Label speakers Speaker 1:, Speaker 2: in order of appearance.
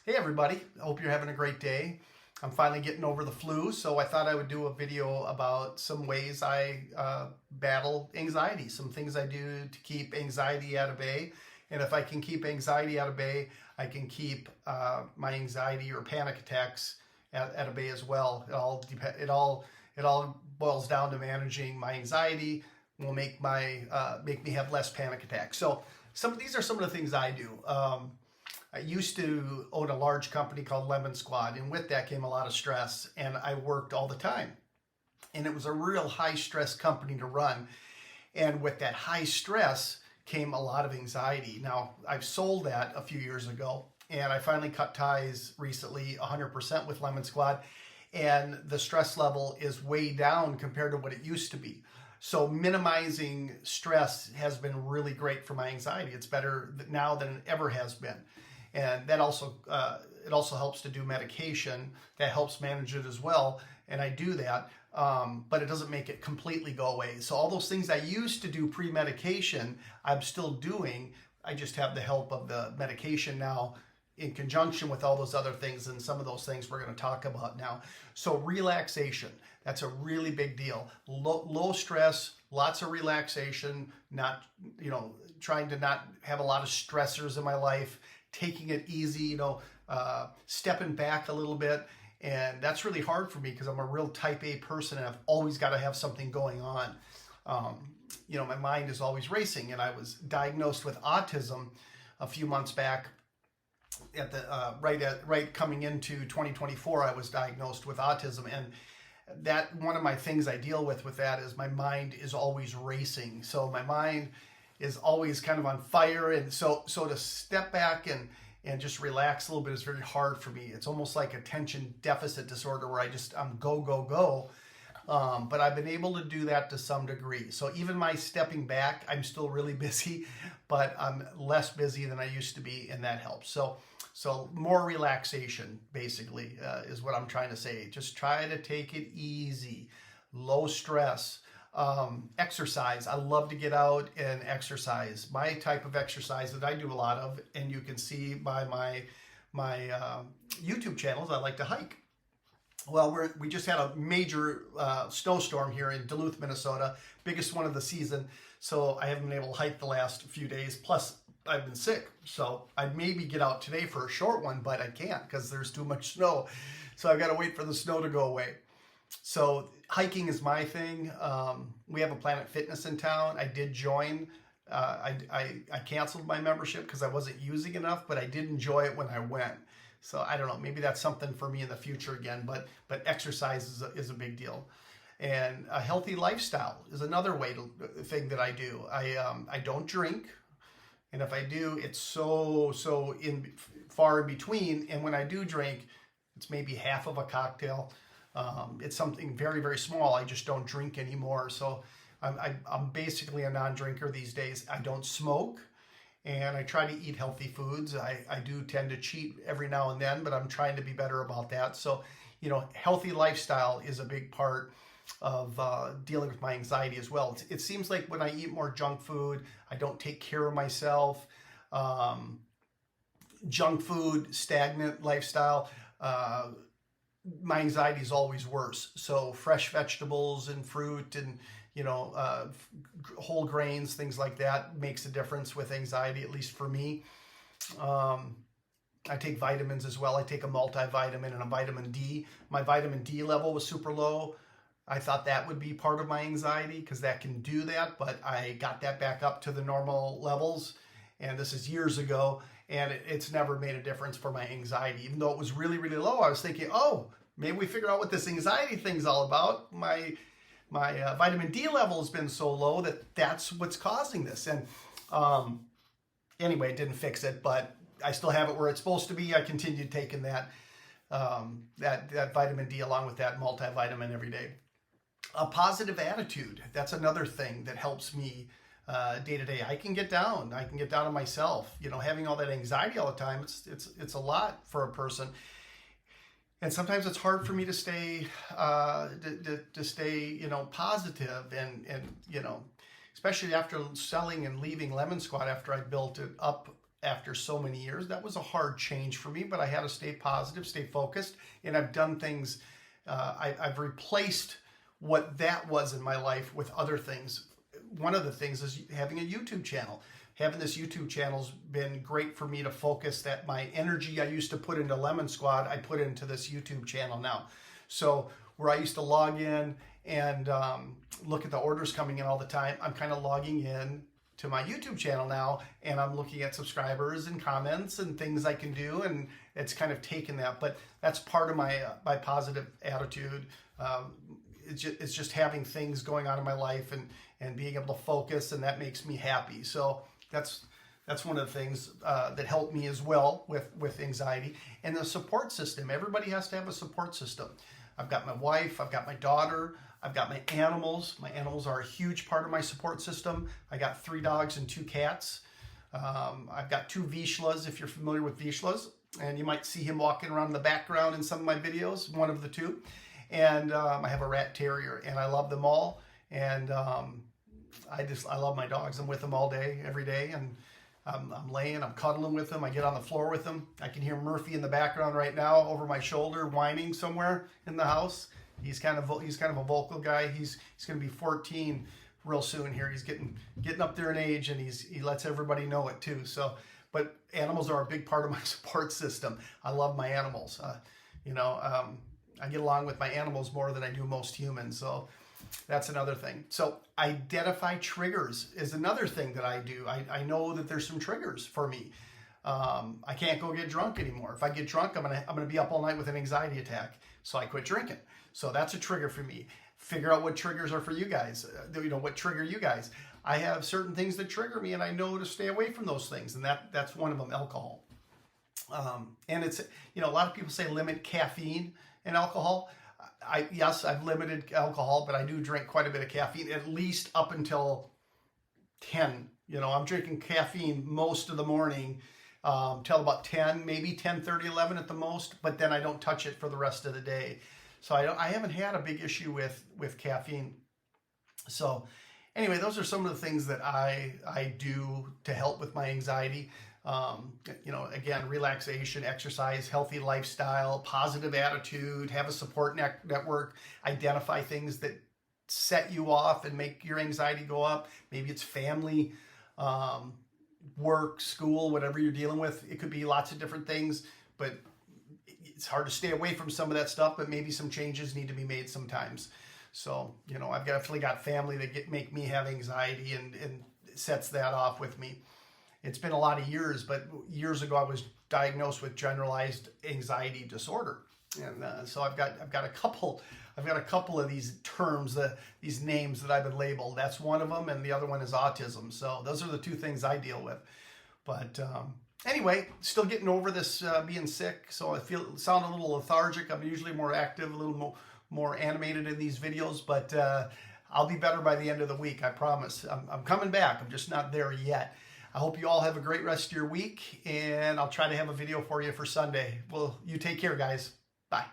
Speaker 1: Hey everybody, I hope you're having a great day. I'm finally getting over the flu, so I thought I would do a video about some ways I battle anxiety, some things I do to keep anxiety at bay. And if I can keep anxiety at bay, I can keep my anxiety or panic attacks at bay as well. It all boils down to managing my anxiety will make me have less panic attacks. So these are some of the things I do. I used to own a large company called Lemon Squad, and with that came a lot of stress, and I worked all the time. And it was a real high stress company to run. And with that high stress came a lot of anxiety. Now, I've sold that a few years ago, and I finally cut ties recently 100% with Lemon Squad, and the stress level is way down compared to what it used to be. So minimizing stress has been really great for my anxiety. It's better now than it ever has been. And that also it also helps to do medication that helps manage it as well. And I do that, but it doesn't make it completely go away. So all those things I used to do pre-medication, I'm still doing. I just have the help of the medication now in conjunction with all those other things, and some of those things we're going to talk about now. So relaxation, that's a really big deal. Low stress, lots of relaxation, not, trying to not have a lot of stressors in my life, taking it easy, stepping back a little bit. And that's really hard for me because I'm a real type A person and I've always got to have something going on. My mind is always racing, and I was diagnosed with autism a few months back. At the right coming into 2024, I was diagnosed with autism, and that one of my things I deal with that is my mind is always racing. So my mind is always kind of on fire, and so to step back and just relax a little bit is very hard for me. It's almost like attention deficit disorder where I'm go go go. But I've been able to do that to some degree. So even my stepping back, I'm still really busy, but I'm less busy than I used to be, and that helps. So more relaxation, basically, is what I'm trying to say. Just try to take it easy, low stress. Exercise. I love to get out and exercise. My type of exercise that I do a lot of, and you can see by my YouTube channels, I like to hike. Well, we just had a major snowstorm here in Duluth, Minnesota, biggest one of the season. So I haven't been able to hike the last few days. Plus, I've been sick. So I'd maybe get out today for a short one, but I can't because there's too much snow. So I've got to wait for the snow to go away. So hiking is my thing. We have a Planet Fitness in town. I did join. I canceled my membership because I wasn't using enough, but I did enjoy it when I went. So I don't know, maybe that's something for me in the future again, but exercise is a big deal. And a healthy lifestyle is another thing that I do. I don't drink, and if I do, it's so far in between. And when I do drink, it's maybe half of a cocktail. It's something very, very small. I just don't drink anymore. So I'm basically a non-drinker these days. I don't smoke. And I try to eat healthy foods. I do tend to cheat every now and then, but I'm trying to be better about that. So, healthy lifestyle is a big part of dealing with my anxiety as well. It seems like when I eat more junk food, I don't take care of myself. Junk food, stagnant lifestyle, my anxiety is always worse. So fresh vegetables and fruit and whole grains, things like that makes a difference with anxiety, at least for me. I take vitamins as well. I take a multivitamin and a vitamin D. My vitamin D level was super low. I thought that would be part of my anxiety because that can do that, but I got that back up to the normal levels, and this is years ago, and it's never made a difference for my anxiety. Even though it was really, really low, I was thinking, oh, maybe we figure out what this anxiety thing's all about. My vitamin D level has been so low that's what's causing this. And anyway, it didn't fix it, but I still have it where it's supposed to be. I continued taking that vitamin D along with that multivitamin every day. A positive attitude. That's another thing that helps me day to day. I can get down on myself. Having all that anxiety all the time, it's a lot for a person. And sometimes it's hard for me to stay positive and especially after selling and leaving Lemon Squad after I built it up after so many years. That was a hard change for me, but I had to stay positive, stay focused, and I've done things. I've replaced what that was in my life with other things. One of the things is having a YouTube channel. Having this YouTube channel's been great for me to focus that my energy I used to put into Lemon Squad, I put into this YouTube channel now. So where I used to log in and look at the orders coming in all the time, I'm kind of logging in to my YouTube channel now, and I'm looking at subscribers and comments and things I can do, and it's kind of taken that. But that's part of my positive attitude. It's just having things going on in my life and being able to focus, and that makes me happy. So that's one of the things that helped me as well with anxiety. And the support system. Everybody has to have a support system. I've got my wife, I've got my daughter, I've got my animals. My animals are a huge part of my support system. I got 3 dogs and 2 cats. I've got 2 Vizslas, if you're familiar with Vizslas, and you might see him walking around in the background in some of my videos, one of the 2. And I have a rat terrier, and I love them all. And I love my dogs. I'm with them all day, every day, and I'm cuddling with them. I get on the floor with them. I can hear Murphy in the background right now over my shoulder whining somewhere in the house. He's kind of a vocal guy. He's going to be 14 real soon here. He's getting up there in age, and he lets everybody know it too. So, but animals are a big part of my support system. I love my animals. I get along with my animals more than I do most humans. So that's another thing. So identify triggers is another thing that I do. I know that there's some triggers for me. I can't go get drunk anymore. If I get drunk, I'm gonna be up all night with an anxiety attack. So I quit drinking. So that's a trigger for me. Figure out what triggers are for you guys. What trigger you guys. I have certain things that trigger me, and I know to stay away from those things, and that's one of them, alcohol. And it's, a lot of people say limit caffeine and alcohol. Yes, I've limited alcohol, but I do drink quite a bit of caffeine, at least up until 10. I'm drinking caffeine most of the morning till about 10, maybe 10:30, 11 at the most, but then I don't touch it for the rest of the day. So I haven't had a big issue with caffeine. So anyway, those are some of the things that I do to help with my anxiety. Again, relaxation, exercise, healthy lifestyle, positive attitude, have a support network, identify things that set you off and make your anxiety go up. Maybe it's family, work, school, whatever you're dealing with. It could be lots of different things, but it's hard to stay away from some of that stuff, but maybe some changes need to be made sometimes. So, I've definitely got family that make me have anxiety and sets that off with me. It's been a lot of years, but years ago I was diagnosed with generalized anxiety disorder, and so I've got a couple of these terms, these names that I've been labeled. That's one of them, and the other one is autism. So those are the 2 things I deal with. But anyway, still getting over this being sick, so I sound a little lethargic. I'm usually more active, a little more animated in these videos, but I'll be better by the end of the week. I promise. I'm coming back. I'm just not there yet. I hope you all have a great rest of your week, and I'll try to have a video for you for Sunday. Well, you take care, guys. Bye.